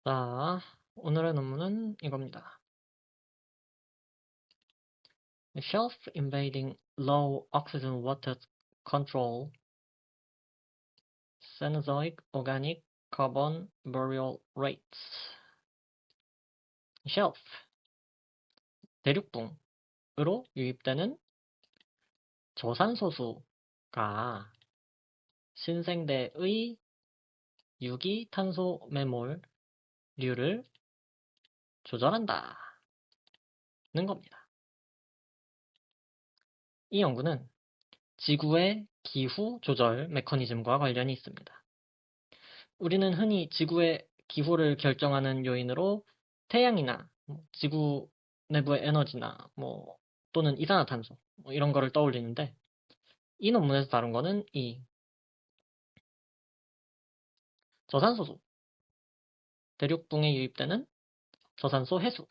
자, 오늘의 논문은 이겁니다. Self-invading low oxygen water control Cenozoic organic carbon burial rates. Shelf, 대륙붕으로 유입되는 저산소수가 신생대의 유기탄소 매몰률을 조절한다는 겁니다. 이 연구는 지구의 기후 조절 메커니즘과 관련이 있습니다. 우리는 흔히 지구의 기후를 결정하는 요인으로 태양이나 지구 내부의 에너지나 또는 이산화탄소 이런 거를 떠올리는데, 이 논문에서 다룬 거는 이 저산소수, 대륙붕에 유입되는 저산소 해수,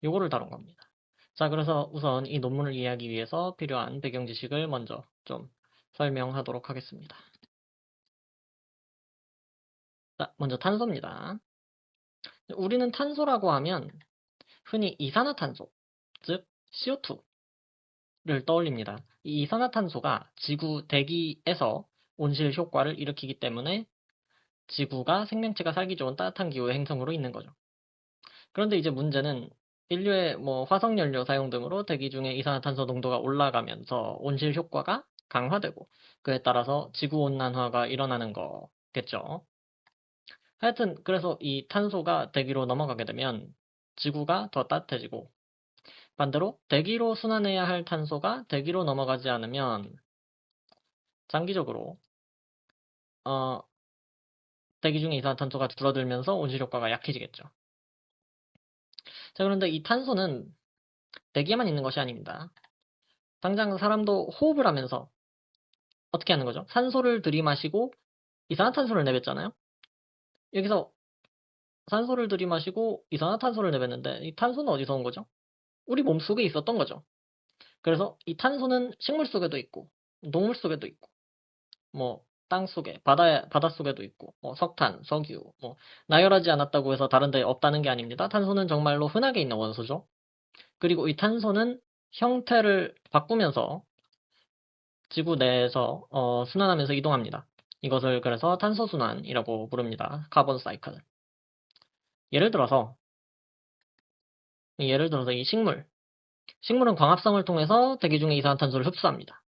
요거를 다룬 겁니다. 자, 그래서 우선 이 논문을 이해하기 위해서 필요한 배경 지식을 먼저 좀 설명하도록 하겠습니다. 자, 먼저 탄소입니다. 우리는 탄소라고 하면 흔히 이산화탄소, 즉 CO2를 떠올립니다. 이 이산화탄소가 지구 대기에서 온실 효과를 일으키기 때문에 지구가 생명체가 살기 좋은 따뜻한 기후의 행성으로 있는 거죠. 그런데 이제 문제는 인류의 화석연료 사용 등으로 대기 중에 이산화탄소 농도가 올라가면서 온실 효과가 강화되고, 그에 따라서 지구온난화가 일어나는 거겠죠. 하여튼 그래서 이 탄소가 대기로 넘어가게 되면 지구가 더 따뜻해지고, 반대로 대기로 순환해야 할 탄소가 대기로 넘어가지 않으면 장기적으로 대기 중에 이산화탄소가 줄어들면서 온실 효과가 약해지겠죠. 자, 그런데 이 탄소는 대기에만 있는 것이 아닙니다. 당장 사람도 호흡을 하면서 어떻게 하는 거죠? 산소를 들이마시고 이산화탄소를 내뱉잖아요. 여기서 산소를 들이마시고 이산화탄소를 내뱉는데, 이 탄소는 어디서 온 거죠? 우리 몸 속에 있었던 거죠. 그래서 이 탄소는 식물 속에도 있고, 동물 속에도 있고, 땅 속에, 바다 속에도 있고, 석탄, 석유, 나열하지 않았다고 해서 다른 데 없다는 게 아닙니다. 탄소는 정말로 흔하게 있는 원소죠. 그리고 이 탄소는 형태를 바꾸면서 지구 내에서 순환하면서 이동합니다. 이것을 그래서 탄소순환이라고 부릅니다. 카본 사이클. 예를 들어서 이 식물은 광합성을 통해서 대기 중에 이산화탄소를 흡수합니다.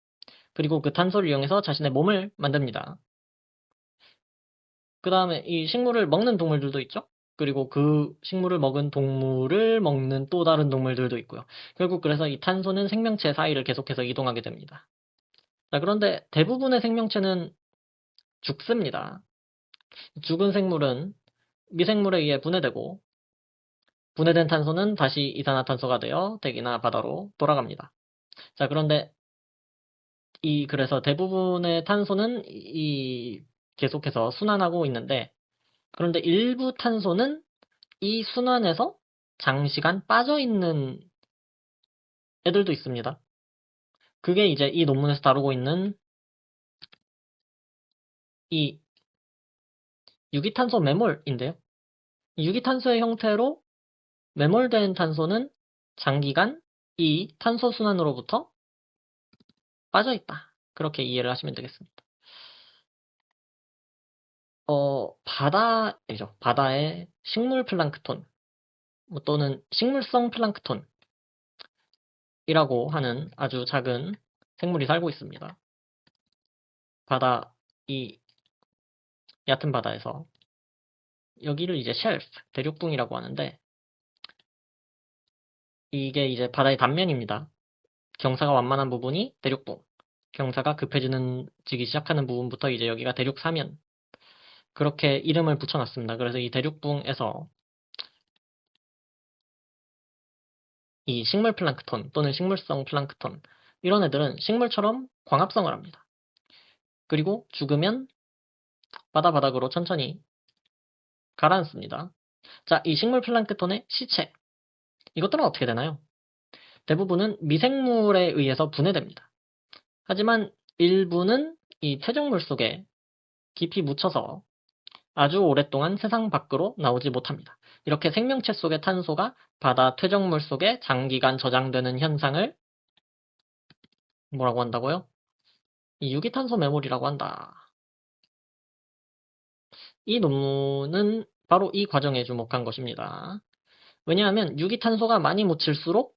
그리고 그 탄소를 이용해서 자신의 몸을 만듭니다. 그 다음에 이 식물을 먹는 동물들도 있죠. 그리고 그 식물을 먹은 동물을 먹는 또 다른 동물들도 있고요. 결국 그래서 이 탄소는 생명체 사이를 계속해서 이동하게 됩니다. 자, 그런데 대부분의 생명체는 죽습니다. 죽은 생물은 미생물에 의해 분해되고, 분해된 탄소는 다시 이산화탄소가 되어 대기나 바다로 돌아갑니다. 자, 그런데 그래서 대부분의 탄소는 계속해서 순환하고 있는데, 그런데 일부 탄소는 이 순환에서 장시간 빠져 있는 애들도 있습니다. 그게 이제 이 논문에서 다루고 있는 이 유기탄소 매몰인데요. 유기탄소의 형태로 매몰된 탄소는 장기간 이 탄소 순환으로부터 빠져 있다. 그렇게 이해를 하시면 되겠습니다. 바다의 식물 플랑크톤, 또는 식물성 플랑크톤이라고 하는 아주 작은 생물이 살고 있습니다. 이 얕은 바다에서, 여기를 이제 쉘프, 대륙붕이라고 하는데, 이게 이제 바다의 단면입니다. 경사가 완만한 부분이 대륙붕, 경사가 지기 시작하는 부분부터 이제 여기가 대륙사면, 그렇게 이름을 붙여놨습니다. 그래서 이 대륙붕에서 이 식물 플랑크톤 또는 식물성 플랑크톤, 이런 애들은 식물처럼 광합성을 합니다. 그리고 죽으면 바닥으로 천천히 가라앉습니다. 자, 이 식물 플랑크톤의 시체, 이것들은 어떻게 되나요? 대부분은 미생물에 의해서 분해됩니다. 하지만 일부는 이 퇴적물 속에 깊이 묻혀서 아주 오랫동안 세상 밖으로 나오지 못합니다. 이렇게 생명체 속의 탄소가 바다 퇴적물 속에 장기간 저장되는 현상을 뭐라고 한다고요? 이 유기탄소 메모리라고 한다. 이 논문은 바로 이 과정에 주목한 것입니다. 왜냐하면 유기탄소가 많이 묻힐수록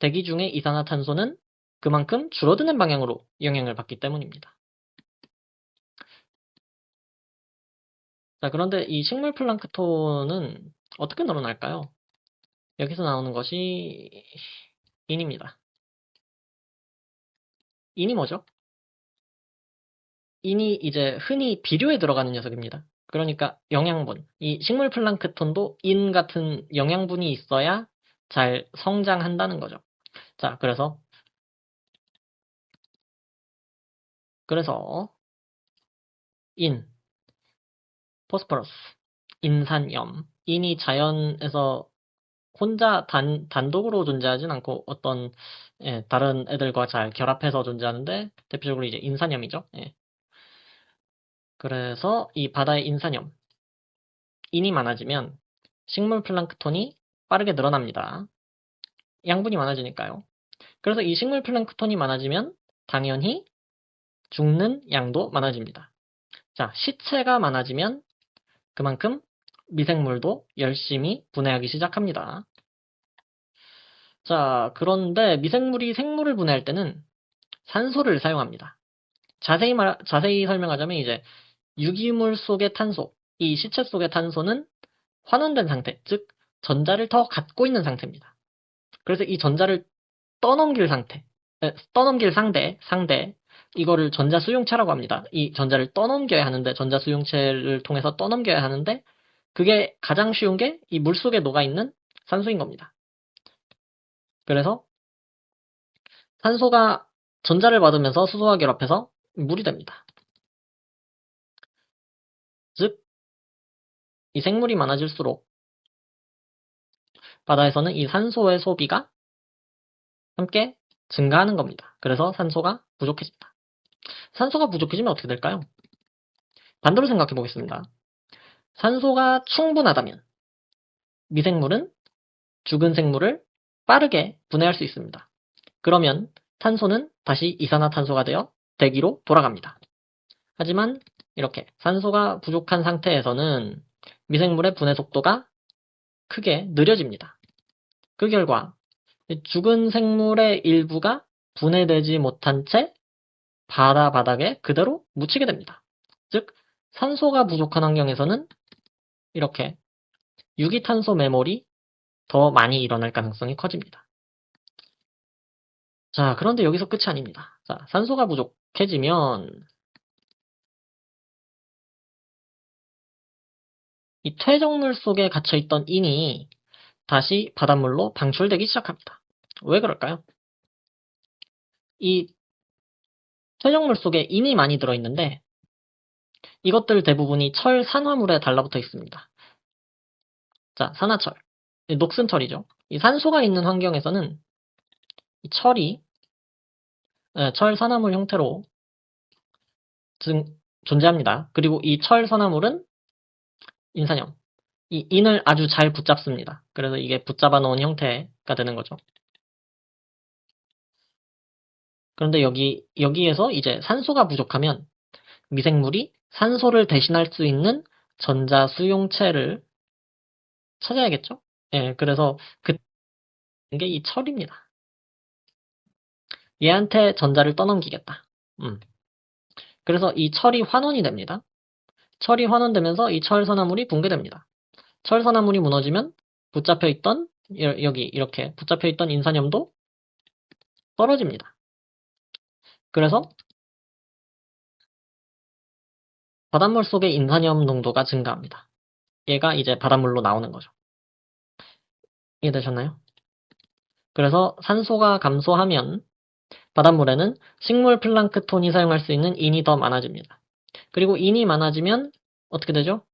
대기 중의 이산화탄소는 그만큼 줄어드는 방향으로 영향을 받기 때문입니다. 자, 그런데 이 식물 플랑크톤은 어떻게 늘어날까요? 여기서 나오는 것이 인입니다. 인이 뭐죠? 인이 이제 흔히 비료에 들어가는 녀석입니다. 그러니까 영양분. 이 식물 플랑크톤도 인 같은 영양분이 있어야 잘 성장한다는 거죠. 자, 그래서 인, 포스퍼러스, 인산염. 인이 자연에서 혼자 단독으로 존재하진 않고 어떤 다른 애들과 잘 결합해서 존재하는데 대표적으로 이제 인산염이죠. 예. 그래서 이 바다의 인산염, 인이 많아지면 식물 플랑크톤이 빠르게 늘어납니다. 양분이 많아지니까요. 그래서 이 식물 플랑크톤이 많아지면 당연히 죽는 양도 많아집니다. 자, 시체가 많아지면 그만큼 미생물도 열심히 분해하기 시작합니다. 자, 그런데 미생물이 생물을 분해할 때는 산소를 사용합니다. 자세히 설명하자면 이제 유기물 속의 탄소, 이 시체 속의 탄소는 환원된 상태, 즉 전자를 더 갖고 있는 상태입니다. 그래서 이 전자를 떠넘길 상대, 이거를 전자 수용체라고 합니다. 이 전자를 떠넘겨야 하는데, 전자 수용체를 통해서 떠넘겨야 하는데, 그게 가장 쉬운 게 이 물속에 녹아있는 산소인 겁니다. 그래서 산소가 전자를 받으면서 수소와 결합해서 물이 됩니다. 즉, 이 생물이 많아질수록 바다에서는 이 산소의 소비가 함께 증가하는 겁니다. 그래서 산소가 부족해집니다. 산소가 부족해지면 어떻게 될까요? 반대로 생각해 보겠습니다. 산소가 충분하다면 미생물은 죽은 생물을 빠르게 분해할 수 있습니다. 그러면 탄소는 다시 이산화탄소가 되어 대기로 돌아갑니다. 하지만 이렇게 산소가 부족한 상태에서는 미생물의 분해 속도가 크게 느려집니다. 그 결과 죽은 생물의 일부가 분해되지 못한 채 바다 바닥에 그대로 묻히게 됩니다. 즉, 산소가 부족한 환경에서는 이렇게 유기탄소 매몰이 더 많이 일어날 가능성이 커집니다. 자, 그런데 여기서 끝이 아닙니다. 자, 산소가 부족해지면 이 퇴적물 속에 갇혀있던 인이 다시 바닷물로 방출되기 시작합니다. 왜 그럴까요? 이 퇴적물 속에 인이 많이 들어있는데 이것들 대부분이 철 산화물에 달라붙어 있습니다. 자, 산화철. 녹슨 철이죠. 이 산소가 있는 환경에서는 이 철이 철 산화물 형태로 존재합니다. 그리고 이 철 산화물은 인산염. 이 인을 아주 잘 붙잡습니다. 그래서 이게 붙잡아 놓은 형태가 되는 거죠. 그런데 여기에서 이제 산소가 부족하면 미생물이 산소를 대신할 수 있는 전자 수용체를 찾아야겠죠? 예, 그래서 그게 이 철입니다. 얘한테 전자를 떠넘기겠다. 그래서 이 철이 환원이 됩니다. 철이 환원되면서 이 철선화물이 붕괴됩니다. 철선화물이 무너지면 붙잡혀있던 여기 이렇게 붙잡혀있던 인산염도 떨어집니다. 그래서 바닷물 속의 인산염 농도가 증가합니다. 얘가 이제 바닷물로 나오는 거죠. 이해되셨나요? 그래서 산소가 감소하면 바닷물에는 식물 플랑크톤이 사용할 수 있는 인이 더 많아집니다. 그리고 인이 많아지면 어떻게 되죠?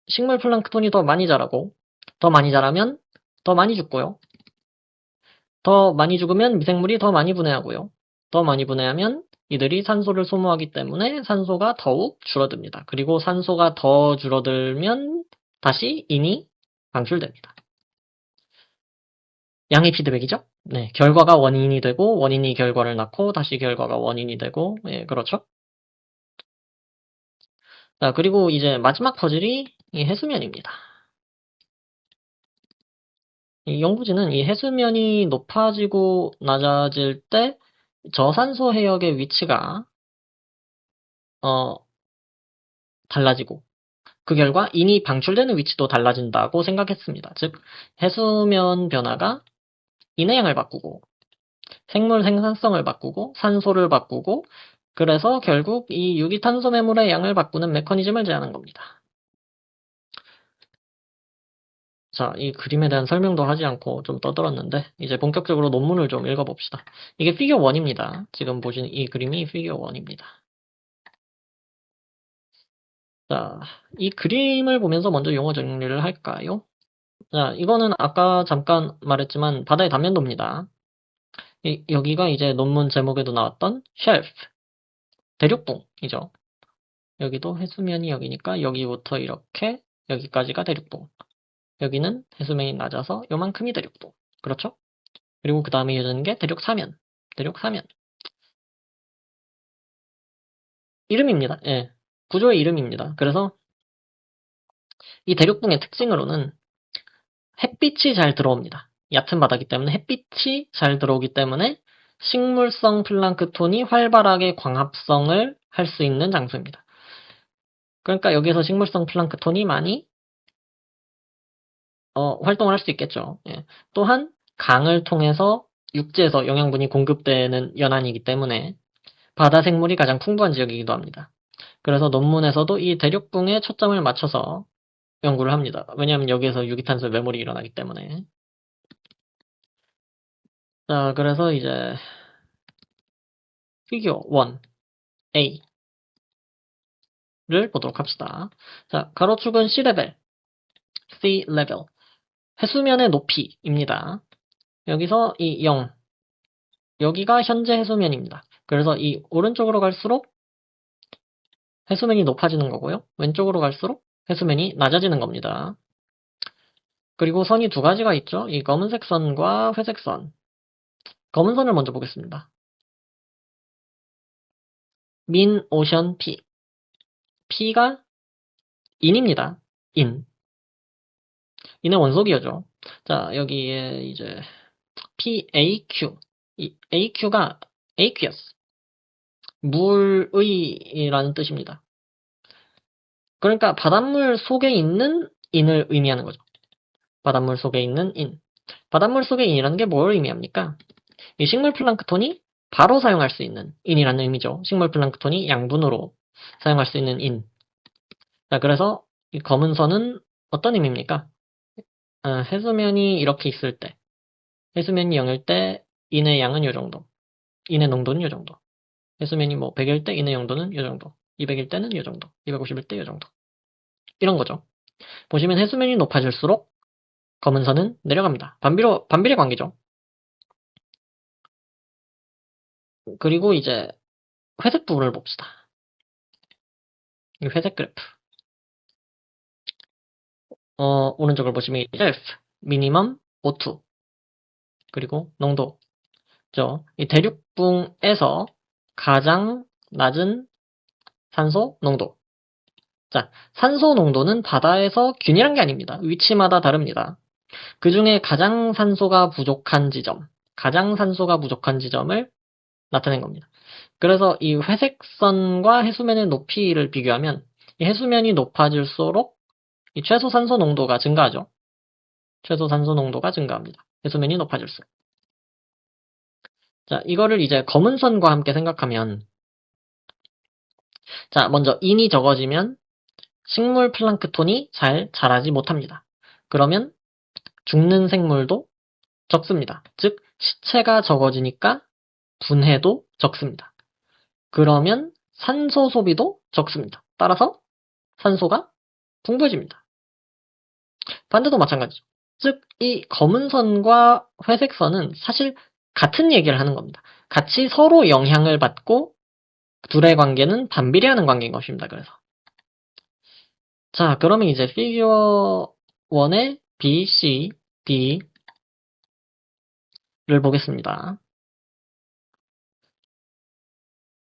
식물 플랑크톤이 더 많이 자라고, 더 많이 자라면 더 많이 죽고요. 더 많이 죽으면 미생물이 더 많이 분해하고요. 더 많이 분해하면 이들이 산소를 소모하기 때문에 산소가 더욱 줄어듭니다. 그리고 산소가 더 줄어들면 다시 인이 방출됩니다. 양의 피드백이죠? 네, 결과가 원인이 되고 원인이 결과를 낳고 다시 결과가 원인이 되고 예, 그렇죠? 자, 그리고 이제 마지막 퍼즐이 이 해수면입니다. 이 영구지는 이 해수면이 높아지고 낮아질 때 저산소 해역의 위치가 달라지고 그 결과 인이 방출되는 위치도 달라진다고 생각했습니다. 즉 해수면 변화가 인의 양을 바꾸고 생물 생산성을 바꾸고 산소를 바꾸고 그래서 결국 이 유기탄소 매물의 양을 바꾸는 메커니즘을 제안한 겁니다. 자, 이 그림에 대한 설명도 하지 않고 좀 떠들었는데 이제 본격적으로 논문을 좀 읽어봅시다. 이게 피겨 1입니다. 지금 보시는 이 그림이 피겨 1입니다. 자, 이 그림을 보면서 먼저 용어 정리를 할까요? 자, 이거는 아까 잠깐 말했지만 바다의 단면도입니다. 여기가 이제 논문 제목에도 나왔던 쉘프, 대륙붕이죠. 여기도 해수면이 여기니까 여기부터 이렇게 여기까지가 대륙붕. 여기는 해수면이 낮아서 요만큼이 대륙붕. 그렇죠? 그리고 그 다음에 이어지는 게 대륙사면. 대륙사면. 이름입니다. 예. 구조의 이름입니다. 그래서 이 대륙붕의 특징으로는 햇빛이 잘 들어옵니다. 얕은 바다기 때문에 햇빛이 잘 들어오기 때문에 식물성 플랑크톤이 활발하게 광합성을 할 수 있는 장소입니다. 그러니까 여기서 식물성 플랑크톤이 많이 활동을 할 수 있겠죠. 예. 또한 강을 통해서 육지에서 영양분이 공급되는 연안이기 때문에 바다 생물이 가장 풍부한 지역이기도 합니다. 그래서 논문에서도 이 대륙붕에 초점을 맞춰서 연구를 합니다. 왜냐하면 여기에서 유기탄소 매몰이 일어나기 때문에. 자, 그래서 이제 피규어 1A를 보도록 합시다. 자, 가로축은 sea level, 해수면의 높이입니다. 여기서 이 0, 여기가 현재 해수면입니다. 그래서 이 오른쪽으로 갈수록 해수면이 높아지는 거고요. 왼쪽으로 갈수록 해수면이 낮아지는 겁니다. 그리고 선이 두 가지가 있죠. 이 검은색 선과 회색 선. 검은 선을 먼저 보겠습니다. 민 오션 P. P가 인입니다. 인. 인의 원소기호죠. 자, 여기에 이제 PAQ. 이 AQ가 aqueous. 물의라는 뜻입니다. 그러니까 바닷물 속에 있는 인을 의미하는 거죠. 바닷물 속에 있는 인. 바닷물 속의 인이라는 게 뭘 의미합니까? 이 식물 플랑크톤이 바로 사용할 수 있는 인이라는 의미죠. 식물 플랑크톤이 양분으로 사용할 수 있는 인. 자, 그래서 이 검은 선은 어떤 의미입니까? 해수면이 이렇게 있을 때, 해수면이 0일 때 인의 양은 이 정도, 인의 농도는 이 정도. 해수면이 뭐 100일 때 인의 용도는 이 정도, 200일 때는 이 정도, 250일 때 이 정도. 이런 거죠. 보시면 해수면이 높아질수록 검은 선은 내려갑니다. 반비례 관계죠. 그리고 이제 회색 부분을 봅시다. 이 회색 그래프. 오른쪽을 보시면 셀프, 미니멈, O2, 그리고 농도죠. 이 대륙붕에서 가장 낮은 산소 농도. 자, 산소 농도는 바다에서 균일한 게 아닙니다. 위치마다 다릅니다. 그 중에 가장 산소가 부족한 지점을 나타낸 겁니다. 그래서 이 회색선과 해수면의 높이를 비교하면 이 해수면이 높아질수록 이 최소 산소 농도가 증가하죠. 최소 산소 농도가 증가합니다. 해수면이 높아질수록. 자, 이거를 이제 검은 선과 함께 생각하면 자, 먼저 인이 적어지면 식물 플랑크톤이 잘 자라지 못합니다. 그러면 죽는 생물도 적습니다. 즉 시체가 적어지니까 분해도 적습니다. 그러면 산소 소비도 적습니다. 따라서 산소가 풍부해집니다. 반대도 마찬가지죠. 즉 이 검은 선과 회색 선은 사실 같은 얘기를 하는 겁니다. 같이 서로 영향을 받고 둘의 관계는 반비례하는 관계인 것입니다. 그래서. 자, 그러면 이제 피규어 1의 B, C, D를 보겠습니다.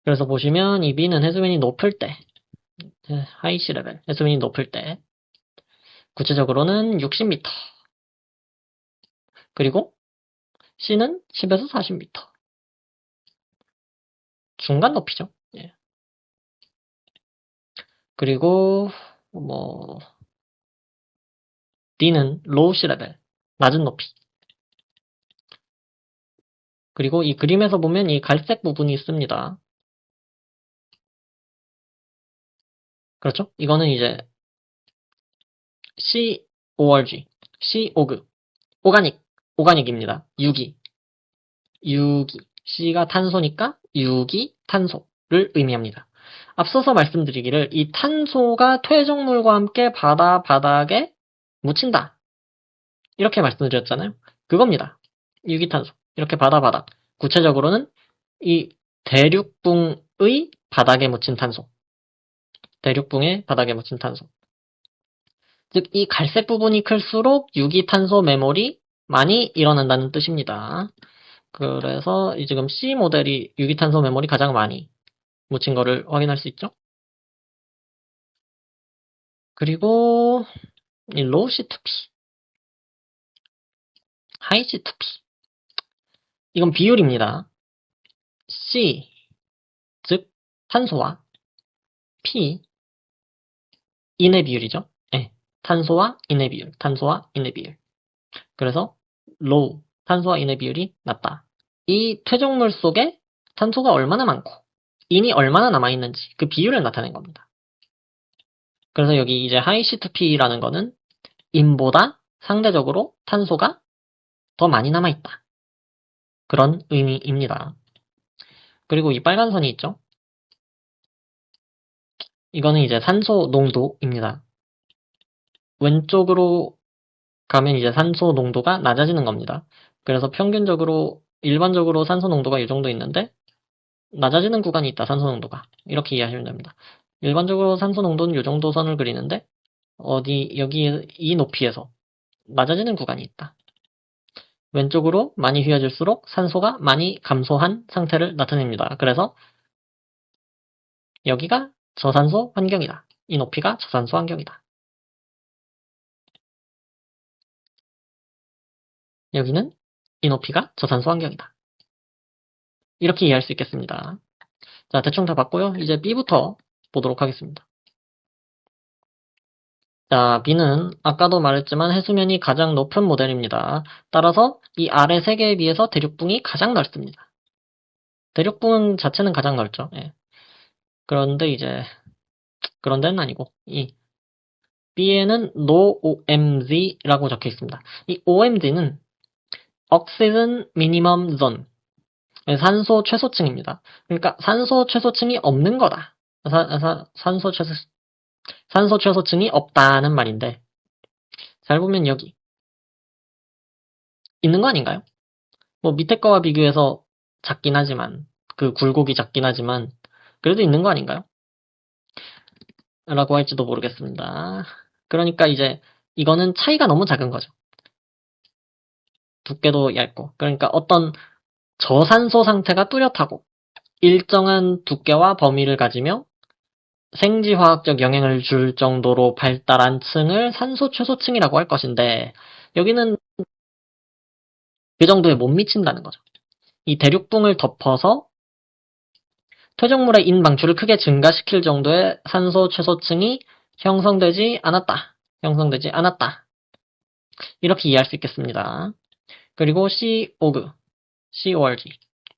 그래서 보시면 이 B는 해수면이 높을 때, 하이 C 레벨, 해수면이 높을 때, 구체적으로는 60m. 그리고 C는 10에서 40m. 중간 높이죠. 예. 그리고 뭐 D는 로우 C 레벨, 낮은 높이. 그리고 이 그림에서 보면 이 갈색 부분이 있습니다. 그렇죠? 이거는 이제 CORG, COG, 오가닉입니다. 유기. C가 탄소니까 유기 탄소를 의미합니다. 앞서서 말씀드리기를 이 탄소가 퇴적물과 함께 바닥에 묻힌다. 이렇게 말씀드렸잖아요. 그겁니다. 유기탄소. 이렇게 바닥. 구체적으로는 이 대륙붕의 바닥에 묻힌 탄소. 대륙붕의 바닥에 묻힌 탄소. 즉, 이 갈색 부분이 클수록 유기탄소 매몰이 많이 일어난다는 뜻입니다. 그래서 지금 C 모델이 유기탄소 매몰이 가장 많이 묻힌 거를 확인할 수 있죠. 그리고 이 로우 C2P, 하이 C2P. 이건 비율입니다. C, 즉 탄소와 P, 인의 비율이죠. 네, 탄소와 인의 비율. 그래서 로우, 탄소와 인의 비율이 낮다. 이 퇴적물 속에 탄소가 얼마나 많고 인이 얼마나 남아있는지 그 비율을 나타낸 겁니다. 그래서 여기 이제 하이 C2P라는 거는 인보다 상대적으로 탄소가 더 많이 남아있다. 그런 의미입니다. 그리고 이 빨간 선이 있죠? 이거는 이제 산소 농도입니다. 왼쪽으로 가면 이제 산소 농도가 낮아지는 겁니다. 그래서 일반적으로 산소 농도가 이 정도 있는데, 낮아지는 구간이 있다, 산소 농도가. 이렇게 이해하시면 됩니다. 일반적으로 산소 농도는 이 정도 선을 그리는데, 여기 이 높이에서 낮아지는 구간이 있다. 왼쪽으로 많이 휘어질수록 산소가 많이 감소한 상태를 나타냅니다. 그래서 여기가 저산소 환경이다. 이 높이가 저산소 환경이다. 여기는 이 높이가 저산소 환경이다. 이렇게 이해할 수 있겠습니다. 자, 대충 다 봤고요. 이제 B부터 보도록 하겠습니다. 자, B는 아까도 말했지만 해수면이 가장 높은 모델입니다. 따라서 이 아래 3개에 비해서 대륙붕이 가장 넓습니다. 대륙붕 자체는 가장 넓죠. 예. 그런데 이제 그런 데는 아니고 이 B에는 No OMZ라고 적혀 있습니다. 이 OMZ는 Oxygen Minimum Zone, 산소 최소층입니다. 그러니까 산소 최소층이 없는 거다. 산소 최소층이 없다는 말인데, 잘 보면 여기 있는 거 아닌가요? 뭐 밑에 거와 비교해서 작긴 하지만, 그 굴곡이 작긴 하지만 그래도 있는 거 아닌가요? 라고 할지도 모르겠습니다. 그러니까 이제 이거는 차이가 너무 작은 거죠. 두께도 얇고, 그러니까 어떤 저산소 상태가 뚜렷하고 일정한 두께와 범위를 가지며 생지화학적 영향을 줄 정도로 발달한 층을 산소 최소층이라고 할 것인데, 여기는 그 정도에 못 미친다는 거죠. 이 대륙붕을 덮어서 퇴적물의 인 방출을 크게 증가시킬 정도의 산소 최소층이 형성되지 않았다. 이렇게 이해할 수 있겠습니다. 그리고 CORG.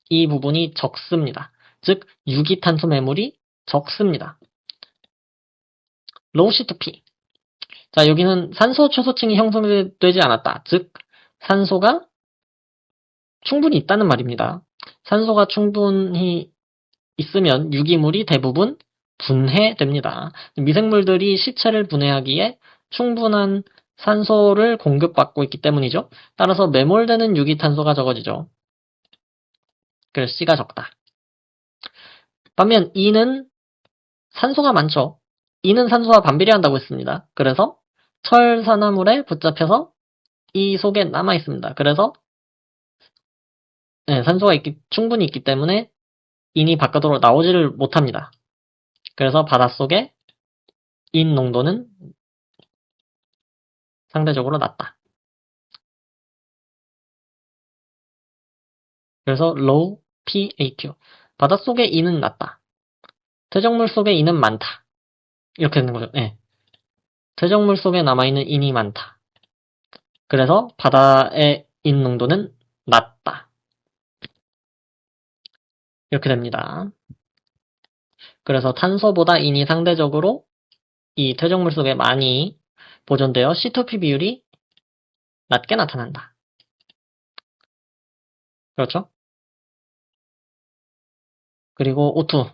이 부분이 적습니다. 즉, 유기탄소 매물이 적습니다. 로우 C2P. 자, 여기는 산소 최소층이 형성되지 않았다. 즉, 산소가 충분히 있다는 말입니다. 산소가 충분히 있으면 유기물이 대부분 분해됩니다. 미생물들이 시체를 분해하기에 충분한 산소를 공급받고 있기 때문이죠. 따라서 매몰되는 유기탄소가 적어지죠. 그래서 C가 적다. 반면 E는 산소가 많죠. E는 산소와 반비례한다고 했습니다. 그래서 철산화물에 붙잡혀서 이 속에 남아 있습니다. 그래서 산소가 충분히 있기 때문에 인이 바깥으로 나오지를 못합니다. 그래서 바닷속에 인 농도는 상대적으로 낮다. 그래서 low pAQ. 바닷속의 인은 낮다. 퇴적물 속의 인은 많다. 이렇게 되는 거죠. 네. 퇴적물 속에 남아있는 인이 많다. 그래서 바다의 인 농도는 낮다. 이렇게 됩니다. 그래서 탄소보다 인이 상대적으로 이 퇴적물 속에 많이 보존되어 C2P 비율이 낮게 나타난다. 그렇죠? 그리고 O2.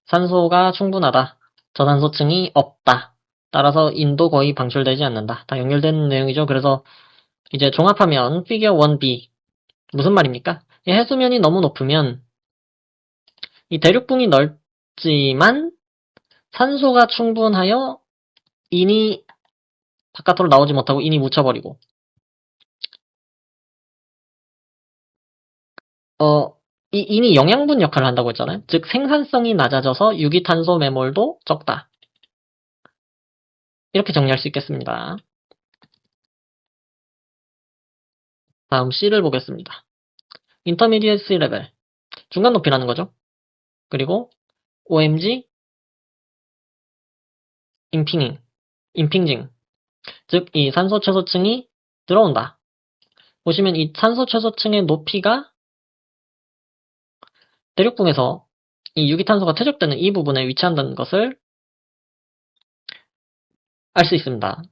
산소가 충분하다. 저산소층이 없다. 따라서 인도 거의 방출되지 않는다. 다 연결된 내용이죠. 그래서 이제 종합하면 피겨 1b 무슨 말입니까? 이 해수면이 너무 높으면 이 대륙붕이 넓지만 산소가 충분하여 인이 바깥으로 나오지 못하고 인이 묻혀버리고 이 인이 영양분 역할을 한다고 했잖아요. 즉 생산성이 낮아져서 유기탄소 매몰도 적다. 이렇게 정리할 수 있겠습니다. 다음 C를 보겠습니다. Intermediate Sea Level 중간 높이라는 거죠. 그리고 OMG 임핑징 즉 이 산소 최소층이 들어온다. 보시면 이 산소 최소층의 높이가 대륙붕에서 이 유기탄소가 퇴적되는 이 부분에 위치한다는 것을 알 수 있습니다.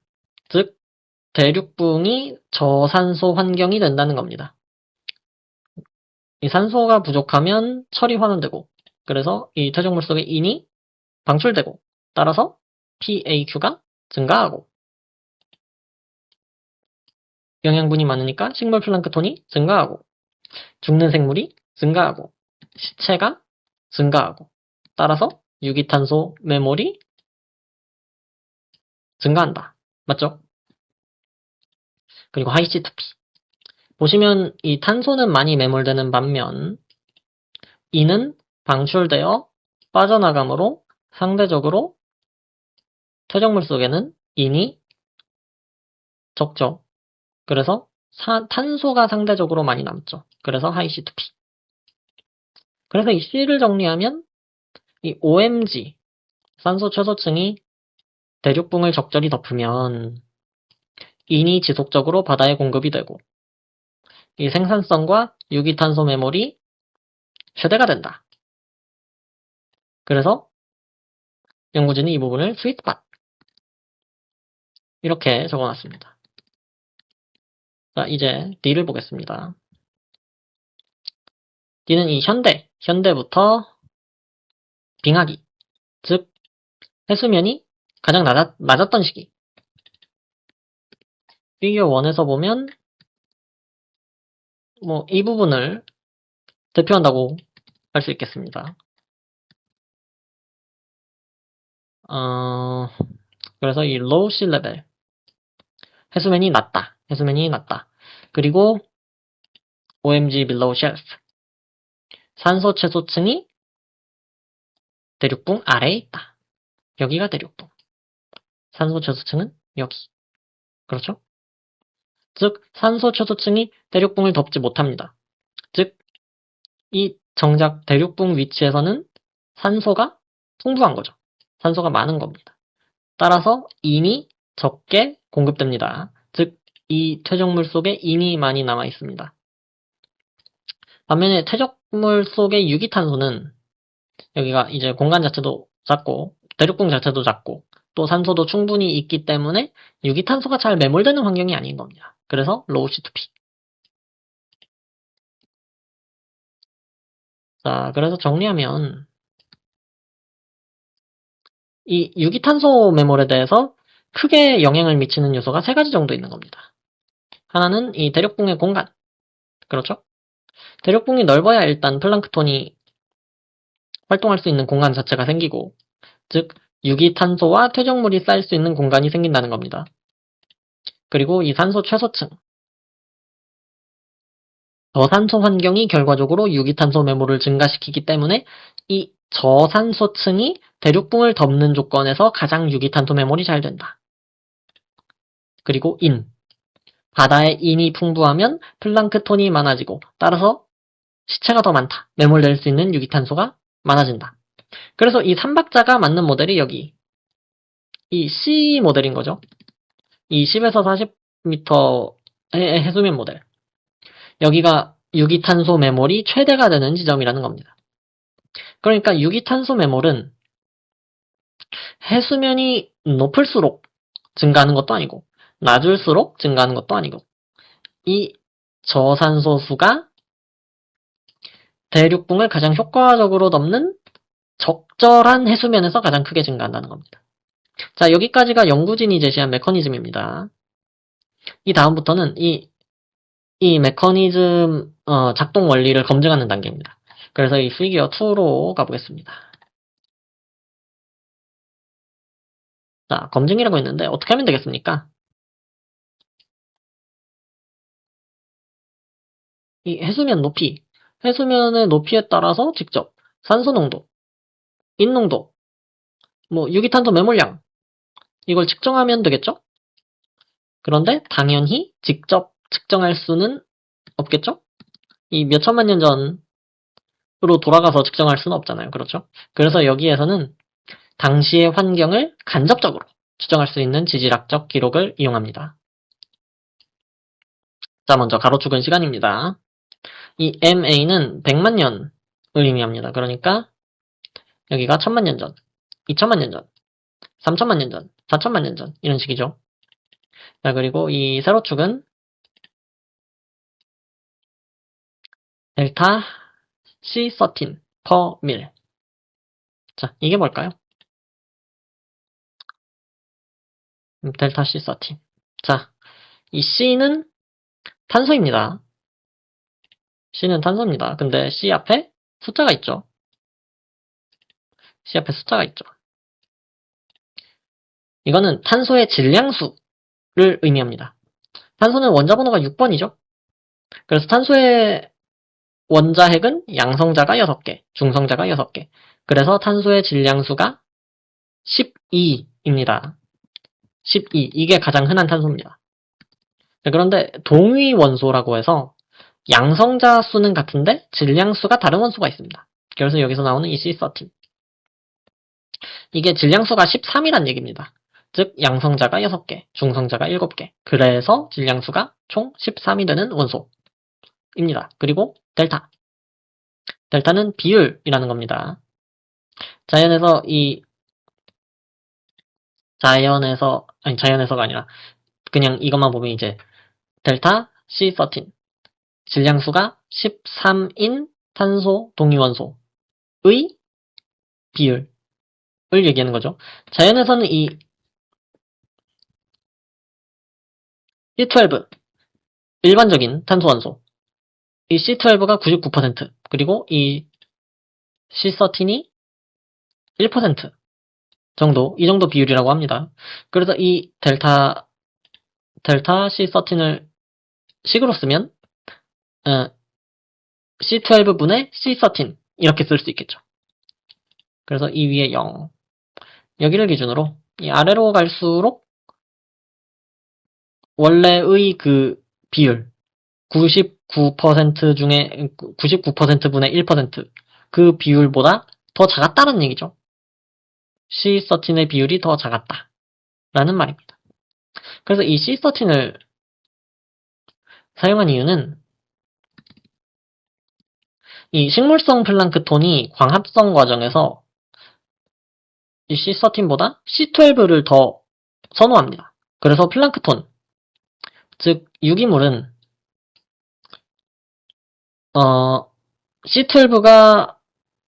즉 대륙붕이 저산소 환경이 된다는 겁니다. 이 산소가 부족하면 철이 환원되고 그래서 이 퇴적물 속의 인이 방출되고 따라서 PAQ가 증가하고 영양분이 많으니까 식물 플랑크톤이 증가하고 죽는 생물이 증가하고 시체가 증가하고 따라서 유기탄소 매몰이 증가한다. 맞죠? 그리고 하이C2P 보시면 이 탄소는 많이 매몰되는 반면 이는 방출되어 빠져나가므로 상대적으로 퇴적물 속에는 인이 적죠. 그래서 탄소가 상대적으로 많이 남죠. 그래서 하이C2P. 그래서 이 C를 정리하면 이 OMG, 산소 최소층이 대륙붕을 적절히 덮으면 인이 지속적으로 바다에 공급이 되고 이 생산성과 유기탄소 매몰이 최대가 된다. 그래서 연구진이 이 부분을 스윗팟 이렇게 적어놨습니다. 자, 이제 D를 보겠습니다. D는 이 현대부터 빙하기, 즉 해수면이 가장 낮았던 시기. 피겨 1에서 보면 이 부분을 대표한다고 할 수 있겠습니다. 그래서 이 low sea level 해수면이 낮다. 그리고 OMG below shelf 산소 최소층이 대륙붕 아래에 있다. 여기가 대륙붕. 산소 최소층은 여기. 그렇죠? 즉 산소 최소층이 대륙붕을 덮지 못합니다. 즉 이 정작 대륙붕 위치에서는 산소가 풍부한 거죠. 산소가 많은 겁니다. 따라서 인이 적게 공급됩니다. 즉 이 퇴적물 속에 인이 많이 남아 있습니다. 반면에 퇴적물 속의 유기탄소는 여기가 이제 공간 자체도 작고 대륙붕 자체도 작고 또 산소도 충분히 있기 때문에 유기탄소가 잘 매몰되는 환경이 아닌 겁니다. 그래서 low C2P. 자, 그래서 정리하면 이 유기탄소 매몰에 대해서 크게 영향을 미치는 요소가 세 가지 정도 있는 겁니다. 하나는 이 대륙붕의 공간. 그렇죠? 대륙붕이 넓어야 일단 플랑크톤이 활동할 수 있는 공간 자체가 생기고, 즉 유기탄소와 퇴적물이 쌓일 수 있는 공간이 생긴다는 겁니다. 그리고 이 산소 최소층, 저산소 환경이 결과적으로 유기탄소 매몰을 증가시키기 때문에 이 저산소층이 대륙붕을 덮는 조건에서 가장 유기탄소 매몰이 잘 된다. 그리고 바다에 인이 풍부하면 플랑크톤이 많아지고 따라서 시체가 더 많다. 매몰될 수 있는 유기탄소가 많아진다. 그래서 이 3박자가 맞는 모델이 여기 이 C 모델인 거죠. 이 10에서 40m 해수면 모델. 여기가 유기탄소 매몰이 최대가 되는 지점이라는 겁니다. 그러니까 유기탄소 매몰은 해수면이 높을수록 증가하는 것도 아니고 낮을수록 증가하는 것도 아니고 이 저산소수가 대륙붕을 가장 효과적으로 덮는 적절한 해수면에서 가장 크게 증가한다는 겁니다. 자, 여기까지가 연구진이 제시한 메커니즘입니다. 이 다음부터는 이 메커니즘 작동 원리를 검증하는 단계입니다. 그래서 이 피규어 2로 가보겠습니다. 자, 검증이라고 했는데 어떻게 하면 되겠습니까? 이 해수면 높이, 해수면의 높이에 따라서 직접 산소 농도, 인농도, 유기탄소 매몰량 이걸 측정하면 되겠죠? 그런데 당연히 직접 측정할 수는 없겠죠? 이 몇천만 년 전으로 돌아가서 측정할 수는 없잖아요. 그렇죠? 그래서 여기에서는 당시의 환경을 간접적으로 추정할 수 있는 지질학적 기록을 이용합니다. 자, 먼저 가로축은 시간입니다. 이 MA는 100만 년을 의미합니다. 그러니까 여기가 1000만 년 전, 2000만 년 전, 3000만 년 전, 4000만 년 전 이런 식이죠. 자, 그리고 이 세로축은 델타 C13 per mil. 자, 이게 뭘까요? 델타 C13. 자, 이 C는 탄소입니다. C는 탄소입니다. 근데 C 앞에 숫자가 있죠. C 앞에 숫자가 있죠. 이거는 탄소의 질량수를 의미합니다. 탄소는 원자 번호가 6번이죠. 그래서 탄소의 원자핵은 양성자가 6개, 중성자가 6개. 그래서 탄소의 질량수가 12입니다. 12. 이게 가장 흔한 탄소입니다. 그런데 동위 원소라고 해서 양성자 수는 같은데 질량수가 다른 원소가 있습니다. 그래서 여기서 나오는 이 C13. 이게 질량수가 13이란 얘기입니다. 즉 양성자가 6개, 중성자가 7개. 그래서 질량수가 총 13이 되는 원소입니다. 그리고 델타. 델타는 비율이라는 겁니다. 자연에서가 아니라 그냥 이것만 보면 이제 델타 C13 질량수가 13인 탄소 동위원소의 비율을 얘기하는 거죠. 자연에서는 이 C12 일반적인 탄소원소 이 C12가 99% 그리고 이 C13이 1% 정도 이 정도 비율이라고 합니다. 그래서 이 델타 C13을 식으로 쓰면 C12분의 C13 이렇게 쓸 수 있겠죠. 그래서 이 위에 0 여기를 기준으로 이 아래로 갈수록 원래의 그 비율 99% 중에 99%분의 1%그 비율보다 더 작았다는 얘기죠. C13의 비율이 더 작았다라는 말입니다. 그래서 이 C13을 사용한 이유는 이 식물성 플랑크톤이 광합성 과정에서 이 C13보다 C12를 더 선호합니다. 그래서 플랑크톤, 즉 유기물은 C12가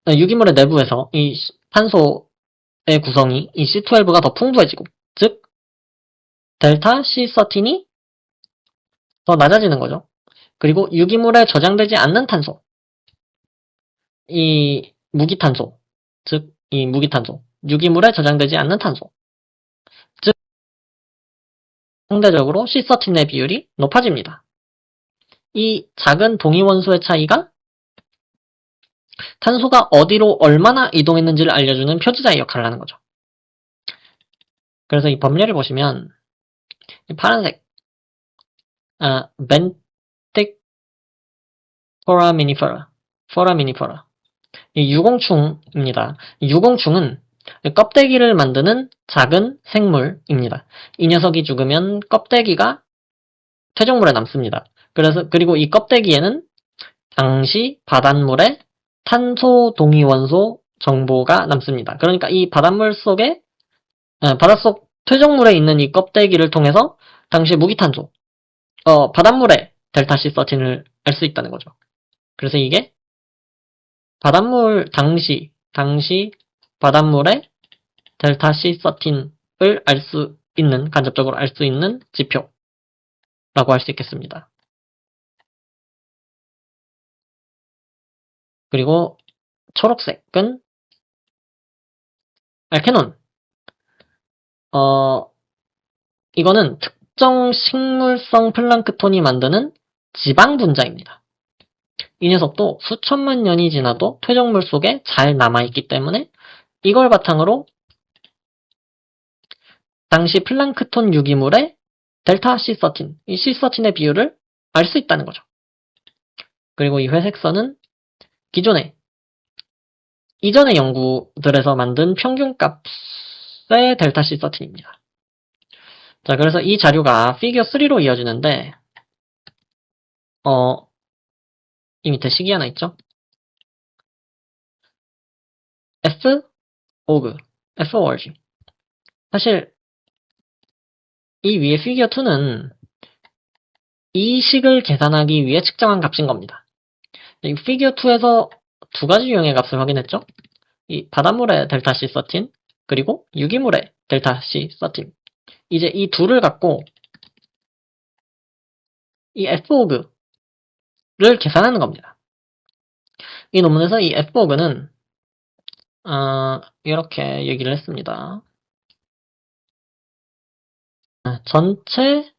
유기물의 내부에서 이 탄소의 구성이 이 C12가 더 풍부해지고, 즉 델타 C13이 더 낮아지는 거죠. 그리고 유기물에 저장되지 않는 탄소, 이 무기탄소, 즉, 이 무기탄소, 유기물에 저장되지 않는 탄소. 즉, 상대적으로 C13의 비율이 높아집니다. 이 작은 동위원소의 차이가 탄소가 어디로 얼마나 이동했는지를 알려주는 표지자의 역할을 하는 거죠. 그래서 이 법례를 보시면 이 파란색 벤틱 포라미니퍼라 이 유공충입니다. 유공충은 껍데기를 만드는 작은 생물입니다. 이 녀석이 죽으면 껍데기가 퇴적물에 남습니다. 그리고 이 껍데기에는 당시 바닷물의 탄소 동위원소 정보가 남습니다. 그러니까 이 바닷물 속에 바닷속 퇴적물에 있는 이 껍데기를 통해서 당시 무기탄소, 바닷물의 델타 C13을 알 수 있다는 거죠. 그래서 이게 바닷물 당시 바닷물의 델타 C13을 알 수 있는, 간접적으로 알 수 있는 지표라고 할 수 있겠습니다. 그리고 초록색은 알케논. 이거는 특정 식물성 플랑크톤이 만드는 지방 분자입니다. 이 녀석도 수천만 년이 지나도 퇴적물 속에 잘 남아있기 때문에 이걸 바탕으로 당시 플랑크톤 유기물의 델타 C13, 이 C13의 비율을 알 수 있다는 거죠. 그리고 이 회색선은 이전의 연구들에서 만든 평균값의 델타 C13입니다. 자, 그래서 이 자료가 피겨 3로 이어지는데, 이 밑에 식이 하나 있죠? FOG. 사실, 이 위에 피겨 2는 이 식을 계산하기 위해 측정한 값인 겁니다. 이 피겨 2에서 두 가지 유형의 값을 확인했죠? 이 바닷물의 델타 C13, 그리고 유기물의 델타 C13. 이제 이 둘을 갖고 이 FOG를 계산하는 겁니다. 이 논문에서 이 FOG는 이렇게 얘기를 했습니다. 전체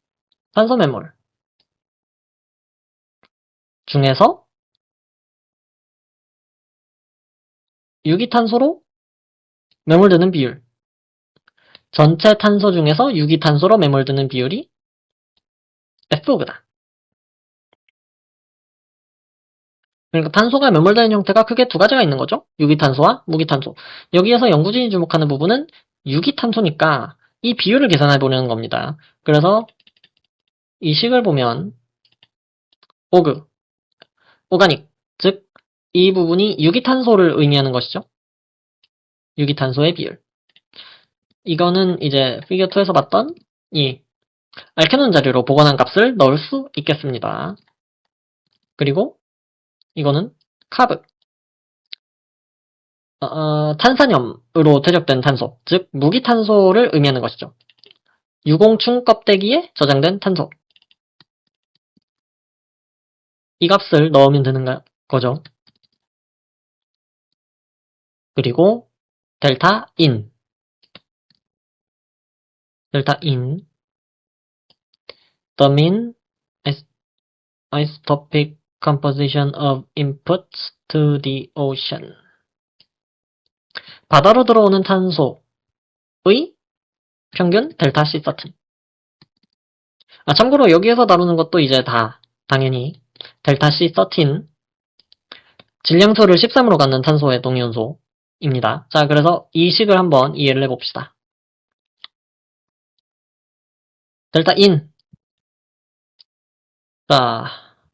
탄소 매몰 중에서 유기탄소로 매몰드는 비율, 전체 탄소 중에서 유기탄소로 매몰드는 비율이 FOG다. 그러니까 탄소가 매몰되는 형태가 크게 두 가지가 있는 거죠. 유기탄소와 무기탄소. 여기에서 연구진이 주목하는 부분은 유기탄소니까 이 비율을 계산해 보려는 겁니다. 그래서 이 식을 보면 오가닉, 즉 이 부분이 유기탄소를 의미하는 것이죠. 유기탄소의 비율. 이거는 이제 피겨 2에서 봤던 이 알케논 자료로 복원한 값을 넣을 수 있겠습니다. 그리고 이거는 카브, 탄산염으로 퇴적된 탄소, 즉 무기탄소를 의미하는 것이죠. 유공충 껍데기에 저장된 탄소. 이 값을 넣으면 되는 거죠. 그리고 델타 인, the mean isotopic composition of inputs to the ocean. 바다로 들어오는 탄소의 평균 델타 C13. 참고로 여기에서 다루는 것도 이제 다 당연히 델타 C13 질량수를 13으로 갖는 탄소의 동위원소입니다. 자, 그래서 이 식을 한번 이해를 해봅시다. 델타 인. 자,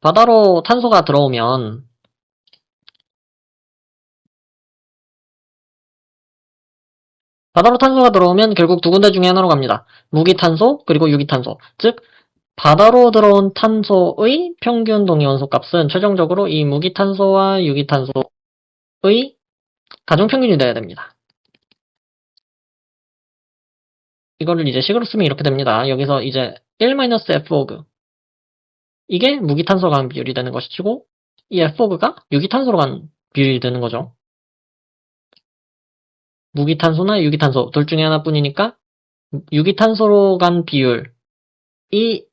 바다로 탄소가 들어오면 결국 두 군데 중에 하나로 갑니다. 무기탄소 그리고 유기탄소. 즉 바다로 들어온 탄소의 평균 동위원소 값은 최종적으로 이 무기탄소와 유기탄소의 가중평균이 돼야 됩니다. 이거를 이제 식으로 쓰면 이렇게 됩니다. 여기서 이제 1-FOG, 이게 무기탄소가 간 비율이 되는 것이고 이 FOG가 유기탄소로 간 비율이 되는 거죠. 무기탄소나 유기탄소 둘 중에 하나뿐이니까 유기탄소로 간 비율 이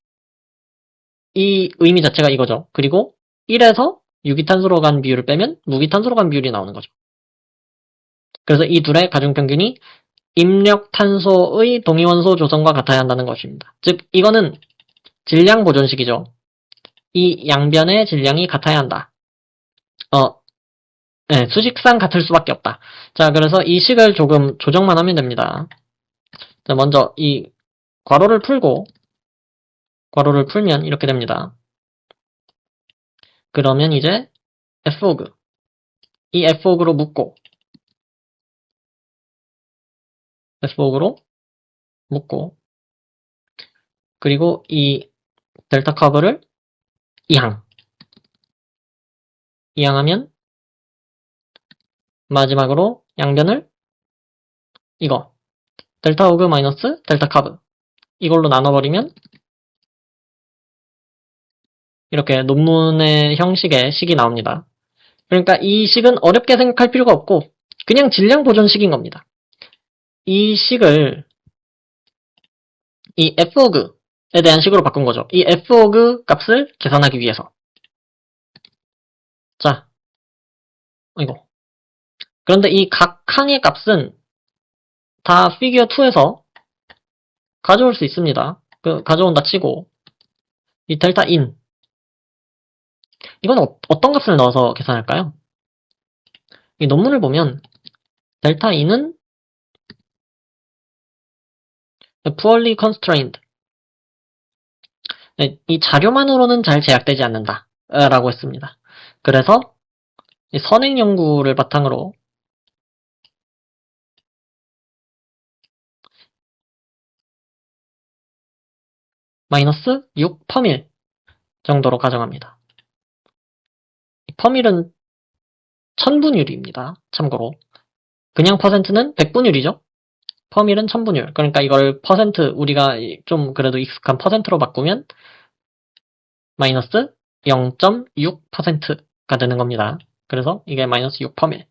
의미 자체가 이거죠. 그리고 1에서 유기탄소로 간 비율을 빼면 무기탄소로 간 비율이 나오는 거죠. 그래서 이 둘의 가중평균이 임력탄소의 동위원소 조성과 같아야 한다는 것입니다. 즉 이거는 질량 보존식이죠. 이 양변의 질량이 같아야 한다. 네, 수식상 같을 수밖에 없다. 자, 그래서 이 식을 조금 조정만 하면 됩니다. 자, 먼저 이 괄호를 풀면 이렇게 됩니다. 그러면 이제 Fog, 이 Fog로 묶고 그리고 이 델타 커브를 이항하면 마지막으로 양변을 이거 델타 호그 마이너스 델타 커브 이걸로 나눠버리면 이렇게 논문의 형식의 식이 나옵니다. 그러니까 이 식은 어렵게 생각할 필요가 없고 그냥 질량 보존식인 겁니다. 이 식을 이 Fog에 대한 식으로 바꾼 거죠. 이 Fog 값을 계산하기 위해서. 자, 이거. 그런데 이 각 항의 값은 다 피규어 2에서 가져올 수 있습니다. 가져온다 치고 이 델타 인 이건 어떤 값을 넣어서 계산할까요? 이 논문을 보면 델타 인은 poorly constrained 이 자료만으로는 잘 제약되지 않는다 라고 했습니다. 그래서 이 선행 연구를 바탕으로 마이너스 6 퍼밀 정도로 가정합니다. 퍼밀은 천분율입니다. 참고로 그냥 퍼센트는 백분율이죠. 퍼밀은 천분율. 그러니까 이걸 퍼센트 우리가 좀 그래도 익숙한 퍼센트로 바꾸면 마이너스 0.6%가 되는 겁니다. 그래서 이게 마이너스 6 퍼밀.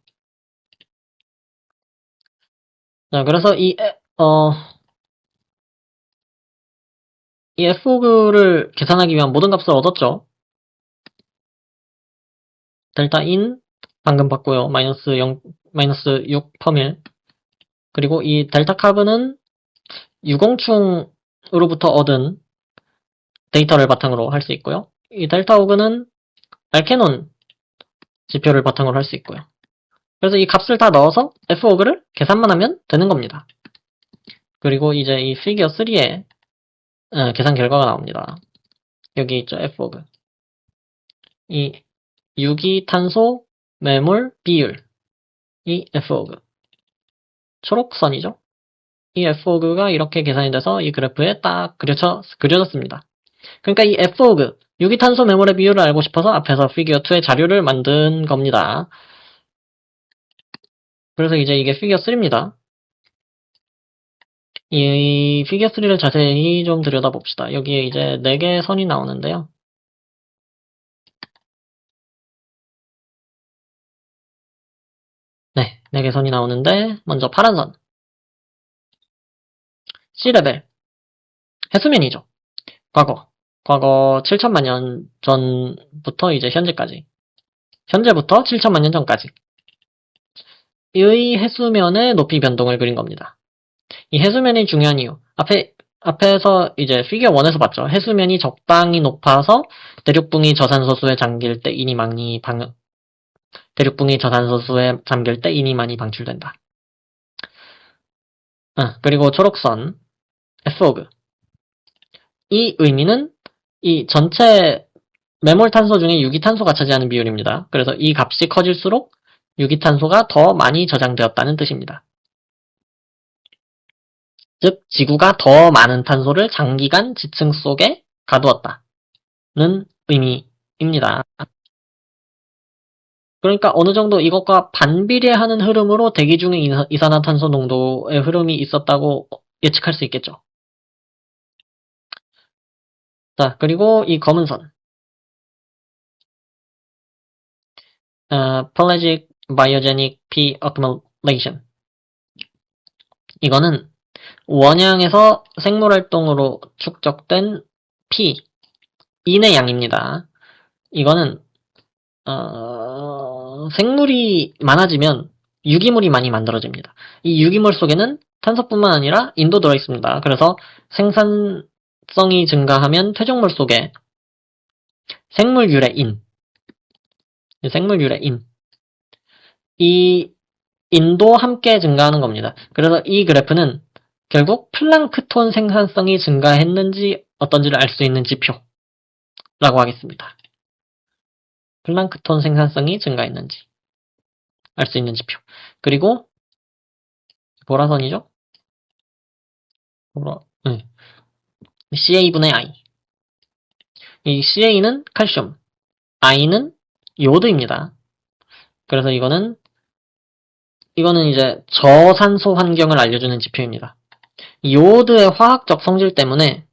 자, 그래서 이 F를 계산하기 위한 모든 값을 얻었죠. 델타 인 방금 봤고요. 마이너스 6 퍼밀. 그리고 이 델타 카브는 유공충으로부터 얻은 데이터를 바탕으로 할 수 있고요. 이 델타 호그는 알케논 지표를 바탕으로 할 수 있고요. 그래서 이 값을 다 넣어서 F호그를 계산만 하면 되는 겁니다. 그리고 이제 이 피겨 3에 계산 결과가 나옵니다. 여기 있죠, F호그. 이 유기탄소 매몰 비율, 이 F호그. 초록선이죠. 이 F호그가 이렇게 계산이 돼서 이 그래프에 딱 그려졌습니다. 그러니까 이 F호그, 유기탄소 매몰의 비율을 알고 싶어서 앞에서 피겨 2의 자료를 만든 겁니다. 그래서 이제 이게 피겨 3입니다. 이 피겨 3를 자세히 좀 들여다봅시다. 여기에 이제 4개의 선이 나오는데요. 네, 4개 선이 나오는데 먼저 파란 선. C레벨. 해수면이죠. 과거 7천만 년 전부터 이제 현재까지. 현재부터 7천만 년 전까지. 의 해수면의 높이 변동을 그린 겁니다. 이 해수면이 중요한 이유. 앞에서 이제 피겨 1에서 봤죠. 해수면이 적당히 높아서 대륙붕이 저산소수에 잠길 때 대륙붕이 저산소수에 잠길 때 이니만이 방출된다. 그리고 초록선 F호그. 이 의미는 이 전체 매몰탄소 중에 유기탄소가 차지하는 비율입니다. 그래서 이 값이 커질수록 유기탄소가 더 많이 저장되었다는 뜻입니다. 즉 지구가 더 많은 탄소를 장기간 지층 속에 가두었다는 의미입니다. 그러니까 어느 정도 이것과 반비례하는 흐름으로 대기 중의 이산화탄소 농도의 흐름이 있었다고 예측할 수 있겠죠. 자, 그리고 이 검은 선. Pelagic Biogenic P Accumulation. 이거는 원양에서 생물활동으로 축적된 피, 인의 양입니다. 이거는 생물이 많아지면 유기물이 많이 만들어집니다. 이 유기물 속에는 탄소뿐만 아니라 인도 들어있습니다. 그래서 생산성이 증가하면 퇴적물 속에 생물유래 인, 이 인도 함께 증가하는 겁니다. 그래서 이 그래프는 결국 플랑크톤 생산성이 증가했는지 어떤지를 알 수 있는 지표라고 하겠습니다. 플랑크톤 생산성이 증가했는지 알 수 있는 지표. 그리고 보라선이죠? CA분의 I. 이 CA는 칼슘, I는 요오드입니다. 그래서 이거는 이제 저산소 환경을 알려주는 지표입니다. 요오드의 화학적 성질 때문에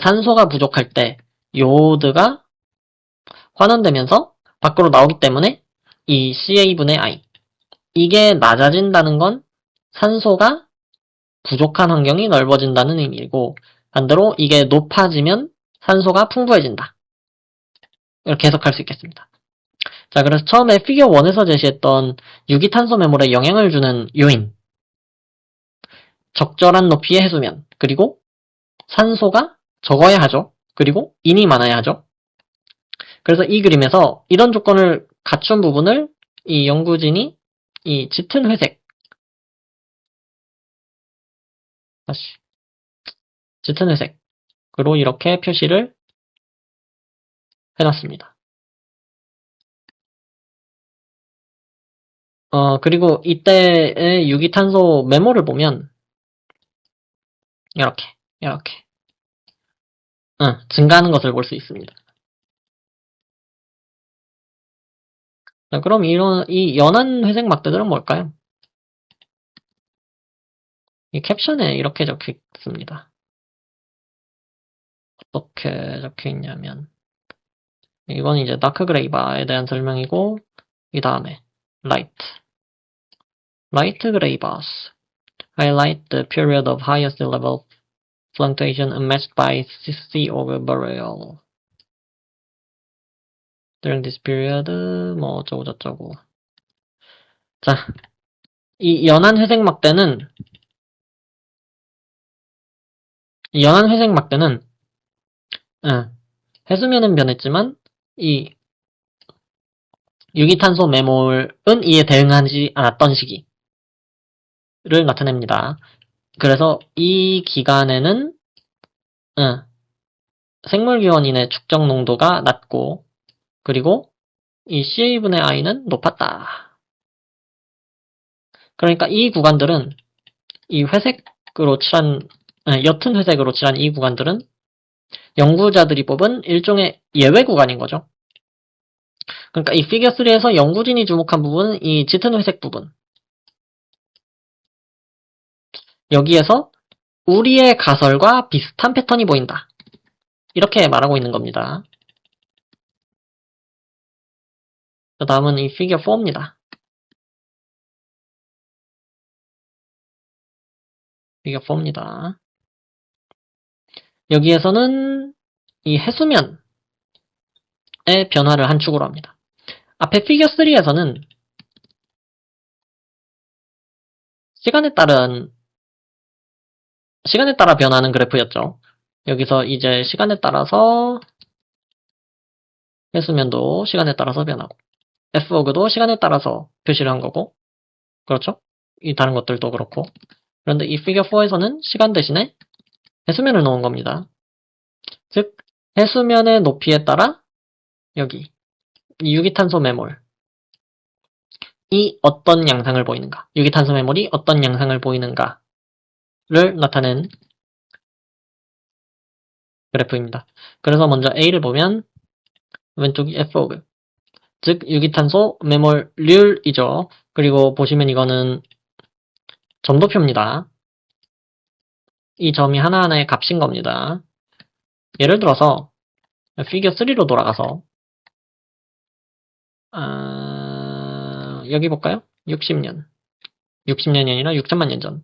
산소가 부족할 때 요오드가 환원되면서 밖으로 나오기 때문에 이 CA분의 I. 이게 낮아진다는 건 산소가 부족한 환경이 넓어진다는 의미이고, 반대로 이게 높아지면 산소가 풍부해진다. 이렇게 해석할 수 있겠습니다. 자, 그래서 처음에 피겨 1에서 제시했던 유기탄소 매몰에 영향을 주는 요인. 적절한 높이의 해수면, 그리고 산소가 적어야 하죠. 그리고 인이 많아야 하죠. 그래서 이 그림에서 이런 조건을 갖춘 부분을 이 연구진이 이 짙은 회색으로 이렇게 표시를 해놨습니다. 그리고 이때의 유기탄소 메모를 보면 이렇게 증가하는 것을 볼 수 있습니다. 자, 그럼 이 연한 회색 막대들은 뭘까요? 이 캡션에 이렇게 적혀 있습니다. 어떻게 적혀 있냐면, 이건 이제 다크 그레이 바에 대한 설명이고, 이 다음에 light gray bars highlight the period of highest level fluctuation unmatched by sea over boreal. During this period, 뭐 어쩌고저쩌고. 자, 이 연한 회색 막대는 해수면은 변했지만 이 유기탄소 매몰은 이에 대응하지 않았던 시기를 나타냅니다. 그래서 이 기간에는 생물기원인의 축적 농도가 낮고, 그리고 이 CA분의 I는 높았다. 그러니까 이 구간들은 이 회색으로 칠한 옅은 회색으로 칠한 이 구간들은 연구자들이 뽑은 일종의 예외 구간인 거죠. 그러니까 이 피겨 3에서 연구진이 주목한 부분은 이 짙은 회색 부분. 여기에서 우리의 가설과 비슷한 패턴이 보인다. 이렇게 말하고 있는 겁니다. 그 다음은 이 피겨 4입니다. 피겨 4입니다. 여기에서는 이 해수면의 변화를 한 축으로 합니다. 앞에 피겨 3에서는 시간에 따라 변하는 그래프였죠. 여기서 이제 시간에 따라서 해수면도 시간에 따라서 변하고, F워그도 시간에 따라서 표시를 한 거고, 그렇죠? 이 다른 것들도 그렇고. 그런데 이 피겨 4에서는 시간 대신에 해수면을 놓은 겁니다. 즉, 해수면의 높이에 따라 여기 이 유기탄소 매몰이 어떤 양상을 보이는가, 유기탄소 매몰이 어떤 양상을 보이는가를 나타낸 그래프입니다. 그래서 먼저 A를 보면 왼쪽이 F워그, 즉 유기탄소 매몰률이죠. 그리고 보시면 이거는 점도표입니다. 이 점이 하나하나의 값인 겁니다. 예를 들어서 피겨 3로 돌아가서 여기 볼까요? 60년이 아니라 6천만 년 전.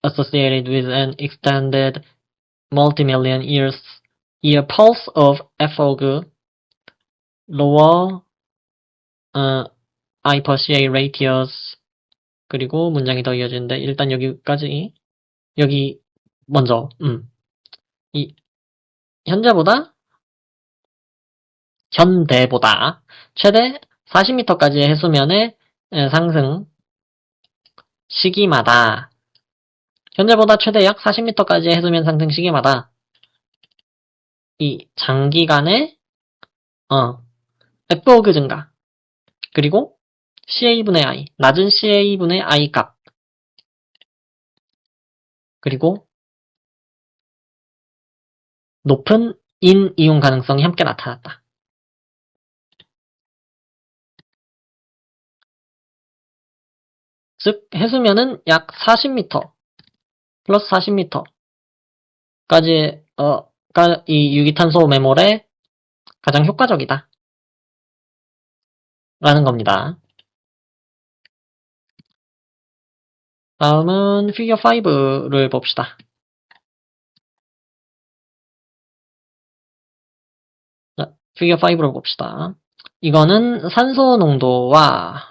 associated with an extended multimillion year pulse of fog, lower hyperca radius. 그리고 문장이 더 이어지는데 일단 여기까지. 여기 먼저 이 현대보다 최대 40m까지의 해수면의 상승 시기마다, 현재보다 최대 약 40m까지의 해수면 상승 시기마다 이 장기간의 FOG 증가, 그리고 CA분의 I, 낮은 CA분의 I 값, 그리고 높은 인 이용 가능성이 함께 나타났다. 즉 해수면은 약 40m 플러스 40m까지 이 유기탄소 매몰에 가장 효과적이다 라는 겁니다. 다음은 피겨 5를 봅시다. 자, 피겨 5를 봅시다. 이거는 산소 농도와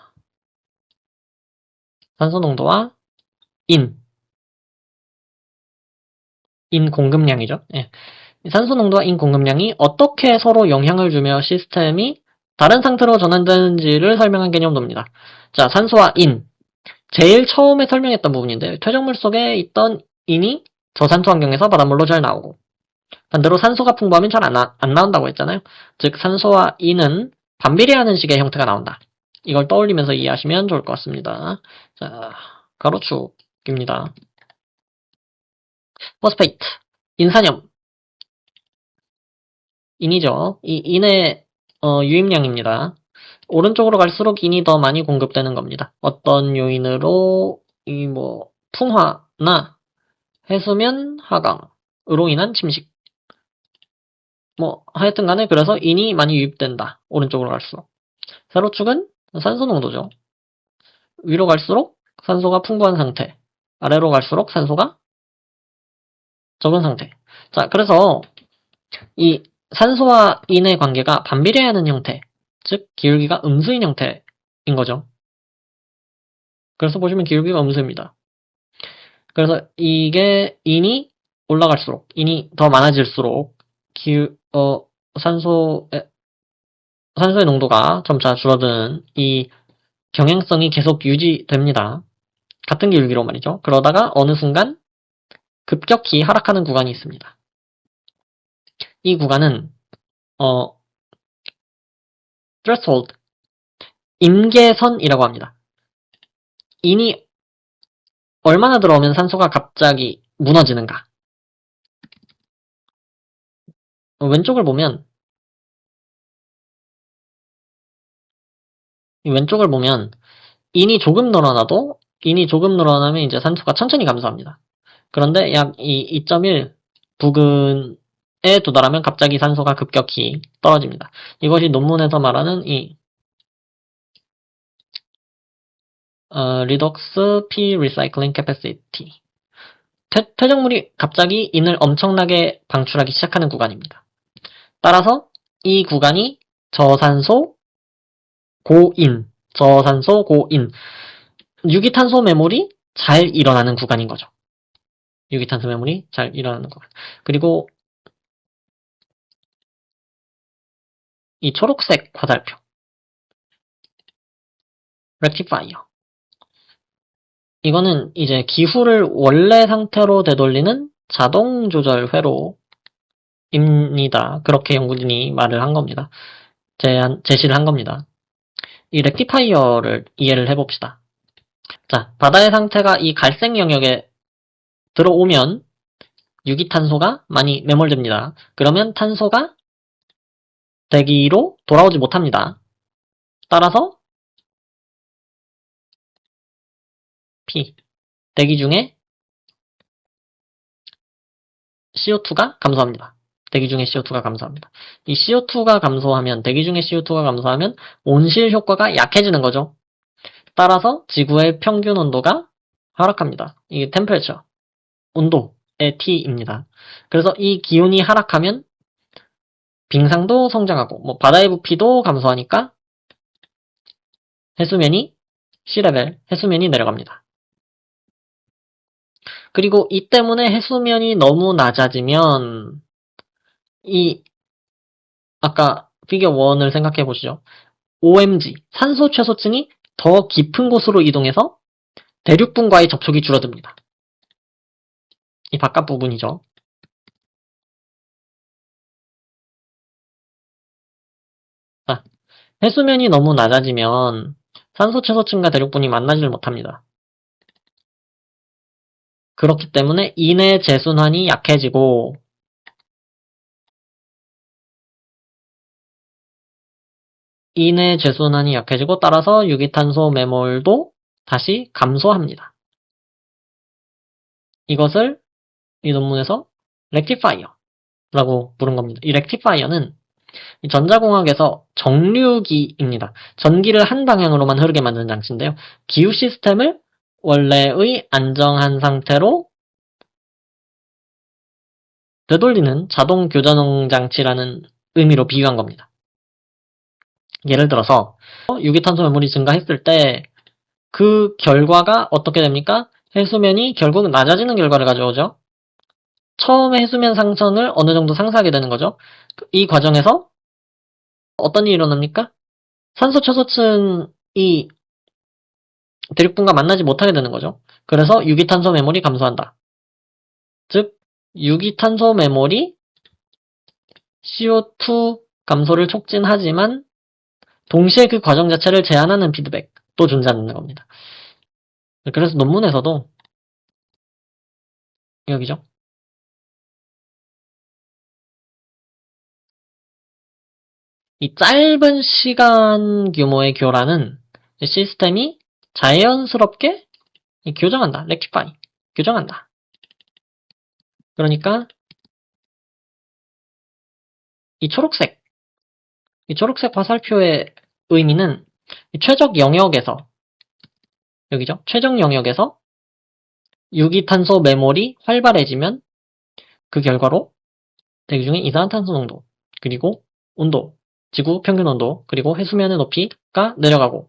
인 공급량이죠. 예. 산소 농도와 인 공급량이 어떻게 서로 영향을 주며 시스템이 다른 상태로 전환되는지를 설명한 개념도입니다. 자, 산소와 인. 제일 처음에 설명했던 부분인데, 퇴적물 속에 있던 인이 저산소 환경에서 바닷물로 잘 나오고, 반대로 산소가 풍부하면 잘 안 나온다고 했잖아요. 즉, 산소와 인은 반비례하는 식의 형태가 나온다. 이걸 떠올리면서 이해하시면 좋을 것 같습니다. 자, 가로축입니다. 포스페이트, 인산염. 인이죠. 이 인의 유입량입니다. 오른쪽으로 갈수록 인이 더 많이 공급되는 겁니다. 어떤 요인으로 풍화나 해수면 하강으로 인한 침식. 하여튼 간에 그래서 인이 많이 유입된다. 오른쪽으로 갈수록. 세로축은 산소 농도죠. 위로 갈수록 산소가 풍부한 상태. 아래로 갈수록 산소가 적은 상태. 자, 그래서 이 산소와 인의 관계가 반비례하는 형태. 즉 기울기가 음수인 형태인 거죠. 그래서 보시면 기울기가 음수입니다. 그래서 이게 인이 올라갈수록, 인이 더 많아질수록 산소의 농도가 점차 줄어드는 이 경향성이 계속 유지됩니다. 같은 기울기로 말이죠. 그러다가 어느 순간 급격히 하락하는 구간이 있습니다. 이 구간은 threshold, 임계선이라고 합니다. 인이 얼마나 들어오면 산소가 갑자기 무너지는가. 왼쪽을 보면 인이 조금 늘어나면 이제 산소가 천천히 감소합니다. 그런데 약 2.1 부근에 도달하면 갑자기 산소가 급격히 떨어집니다. 이것이 논문에서 말하는 이 redox p recycling capacity. 퇴적물이 갑자기 인을 엄청나게 방출하기 시작하는 구간입니다. 따라서 이 구간이 저산소 고인, 유기탄소 매몰이 잘 일어나는 구간인 거죠. 유기탄소 매몰이 잘 일어나는 구간. 그리고 이 초록색 화살표, 렉티파이어. 이거는 이제 기후를 원래 상태로 되돌리는 자동 조절 회로입니다. 그렇게 연구진이 말을 한 겁니다. 제시를 한 겁니다. 이 렉티파이어를 이해를 해봅시다. 자, 바다의 상태가 이 갈색 영역에 들어오면 유기탄소가 많이 매몰됩니다. 그러면 탄소가 대기로 돌아오지 못합니다. 따라서 대기 중에 CO2가 감소합니다. 대기 중에 CO2가 감소합니다. 이 CO2가 감소하면, 대기 중에 CO2가 감소하면 온실 효과가 약해지는 거죠. 따라서 지구의 평균 온도가 하락합니다. 이게 템퍼레처. 온도의 T입니다. 그래서 이 기온이 하락하면 빙상도 성장하고 뭐 바다의 부피도 감소하니까 해수면이 C레벨, 해수면이 내려갑니다. 그리고 이 때문에 해수면이 너무 낮아지면 이 아까 피겨 1을 생각해 보시죠. OMG, 산소 최소층이 더 깊은 곳으로 이동해서 대륙분과의 접촉이 줄어듭니다. 이 바깥 부분이죠. 자, 해수면이 너무 낮아지면 산소 최소층과 대륙분이 만나지를 못합니다. 그렇기 때문에 인해 재순환이 약해지고 인해 재순환이 약해지고 따라서 유기탄소 매몰도 다시 감소합니다. 이것을 이 논문에서 렉티파이어라고 부른 겁니다. 이 렉티파이어는 전자공학에서 정류기입니다. 전기를 한 방향으로만 흐르게 만드는 장치인데요. 기후 시스템을 원래의 안정한 상태로 되돌리는 자동 교전용 장치라는 의미로 비유한 겁니다. 예를 들어서 유기탄소 매몰이 증가했을 때 그 결과가 어떻게 됩니까? 해수면이 결국 낮아지는 결과를 가져오죠. 처음에 해수면 상승을 어느 정도 상쇄하게 되는 거죠. 이 과정에서 어떤 일이 일어납니까? 산소 최소층이 대륙분과 만나지 못하게 되는 거죠. 그래서 유기탄소 매몰이 감소한다. 즉, 유기탄소 매몰이 CO2 감소를 촉진하지만 동시에 그 과정 자체를 제한하는 피드백도 존재하는 겁니다. 그래서 논문에서도 여기죠. 이 짧은 시간 규모의 교란은 시스템이 자연스럽게 교정한다. 렉티파이. 교정한다. 그러니까 이 초록색 화살표의 의미는 최적 영역에서 여기죠. 최적 영역에서 유기탄소 매몰이 활발해지면 그 결과로 대기 중에 이산화탄소 농도, 그리고 온도, 지구 평균 온도, 그리고 해수면의 높이가 내려가고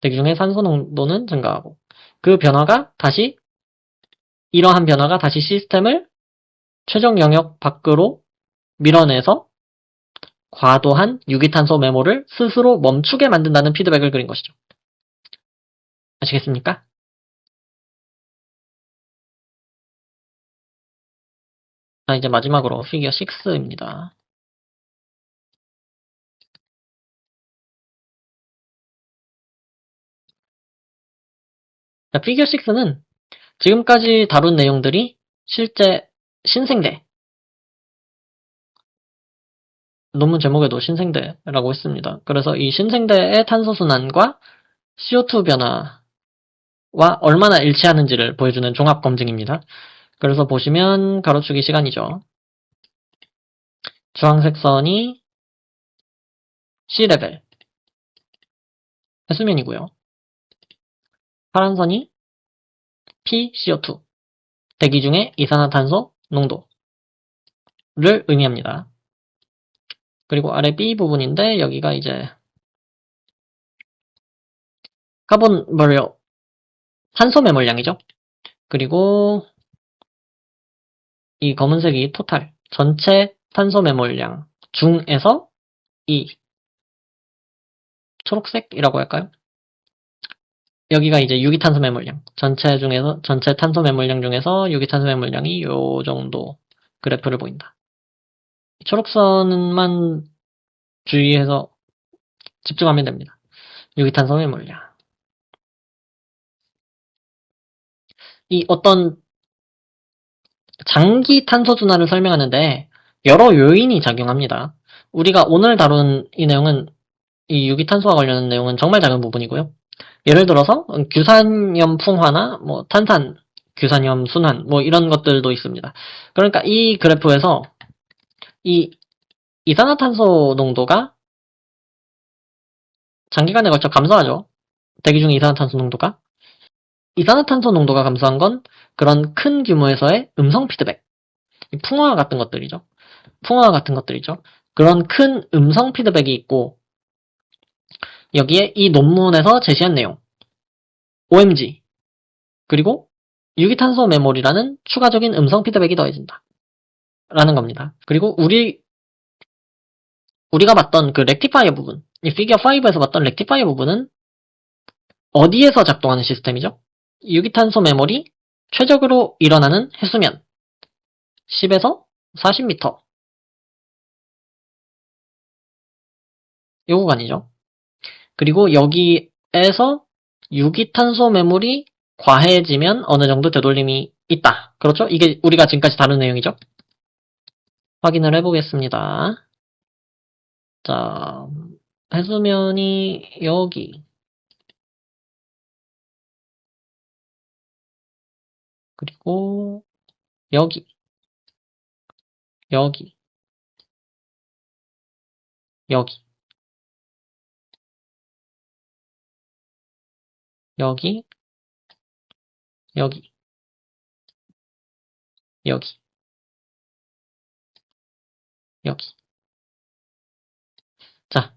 대기 중에 산소 농도는 증가하고 이러한 변화가 다시 시스템을 최적 영역 밖으로 밀어내서 과도한 유기탄소 매몰을 스스로 멈추게 만든다는 피드백을 그린 것이죠. 아시겠습니까? 자, 이제 마지막으로 피겨 6입니다. 자, 피겨 6는 지금까지 다룬 내용들이 실제 신생대, 논문 제목에도 신생대라고 했습니다. 그래서 이 신생대의 탄소순환과 CO2 변화와 얼마나 일치하는지를 보여주는 종합 검증입니다. 그래서 보시면 가로추기 시간이죠. 주황색 선이 C레벨, 해수면이고요. 파란 선이 PCO2, 대기 중의 이산화탄소 농도를 의미합니다. 그리고 아래 B 부분인데 여기가 이제 탄소 매몰량이죠. 그리고 이 검은색이 토탈, 전체 탄소 매몰량 중에서 이 초록색이라고 할까요? 여기가 이제 유기탄소 매몰량, 전체 탄소 매몰량 중에서 유기탄소 매몰량이 요 정도 그래프를 보인다. 초록선만 주의해서 집중하면 됩니다. 유기탄소 매몰량. 이 어떤 장기 탄소 순환을 설명하는데 여러 요인이 작용합니다. 우리가 오늘 다룬 이 내용은 이 유기탄소와 관련된 내용은 정말 작은 부분이고요. 예를 들어서 규산염 풍화나 뭐 탄산 규산염 순환 뭐 이런 것들도 있습니다. 그러니까 이 그래프에서 이 이산화탄소 농도가 장기간에 걸쳐 감소하죠. 대기 중 이산화탄소 농도가. 이산화탄소 농도가 감소한 건 그런 큰 규모에서의 음성 피드백, 풍화 같은 것들이죠. 풍화 같은 것들이죠. 그런 큰 음성 피드백이 있고, 여기에 이 논문에서 제시한 내용, OMG, 그리고 유기탄소 메모리라는 추가적인 음성 피드백이 더해진다. 라는 겁니다. 그리고 우리가 봤던 그 렉티파이어 부분, 이 피겨 5에서 봤던 렉티파이어 부분은 어디에서 작동하는 시스템이죠? 유기탄소 메모리 최적으로 일어나는 해수면 10에서 40m 요 구간이죠. 그리고 여기에서 유기탄소 메모리 과해지면 어느 정도 되돌림이 있다. 그렇죠? 이게 우리가 지금까지 다룬 내용이죠. 확인을 해보겠습니다. 자, 해수면이 여기, 그리고 여기, 여기, 여기, 여기, 여기, 여기, 여기. 자,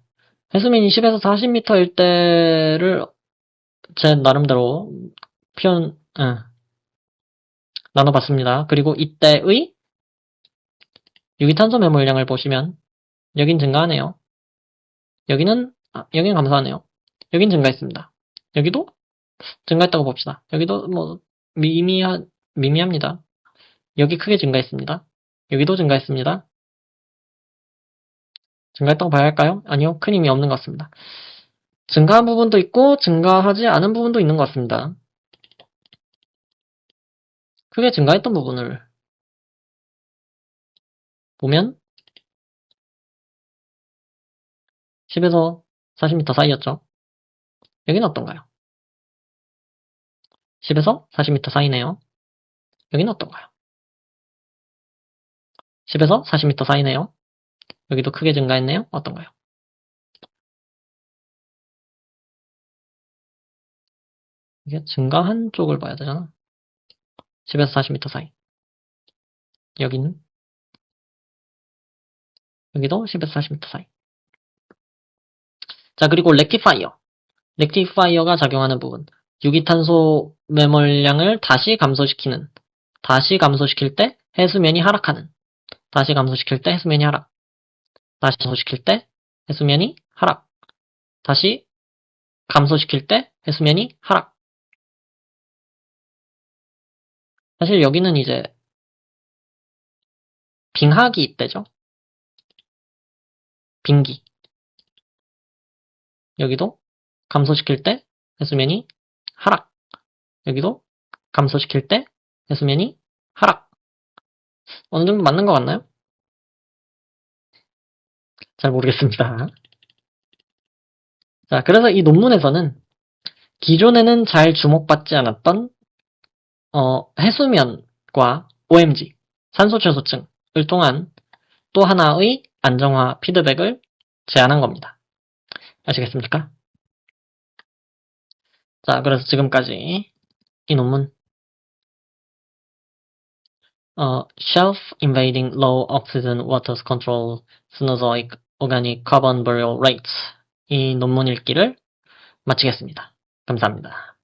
해수면이 10에서 40m일 때를 제 나름대로 나눠봤습니다. 그리고 이때의 유기탄소 메모리량을 보시면 여긴 증가하네요. 여기는 감소하네요. 여긴 증가했습니다. 여기도 증가했다고 봅시다. 여기도 뭐 미미합니다. 여기 크게 증가했습니다. 여기도 증가했습니다. 증가했다고 봐야 할까요? 아니요. 큰 힘이 없는 것 같습니다. 증가한 부분도 있고 증가하지 않은 부분도 있는 것 같습니다. 크게 증가했던 부분을 보면 10에서 40m 사이였죠. 여기는 어떤가요? 10에서 40m 사이네요. 여기는 어떤가요? 10에서 40m 사이네요. 여기도 크게 증가했네요. 어떤가요? 이게 증가한 쪽을 봐야 되잖아. 10에서 40m 사이. 여기는 여기도 10에서 40m 사이. 자, 그리고 렉티파이어. 렉티파이어가 작용하는 부분. 유기탄소 매몰량을 다시 감소시킬 때 해수면이 하락하는. 다시 감소시킬 때 해수면이 하락. 다시 감소시킬 때 해수면이 하락. 다시 감소시킬 때 해수면이 하락. 사실 여기는 이제 빙하기 이때죠. 빙기. 여기도 감소시킬 때 해수면이 하락. 여기도 감소시킬 때 해수면이 하락. 어느 정도 맞는 것 같나요? 잘 모르겠습니다. 자, 그래서 이 논문에서는 기존에는 잘 주목받지 않았던 해수면과 OMG, 산소 최소층을 통한 또 하나의 안정화 피드백을 제안한 겁니다. 아시겠습니까? 자, 그래서 지금까지 이 논문 Shelf-Invading Low Oxygen Water Control Cenozoic Organic Carbon Burial Rates 이 논문 읽기를 마치겠습니다. 감사합니다.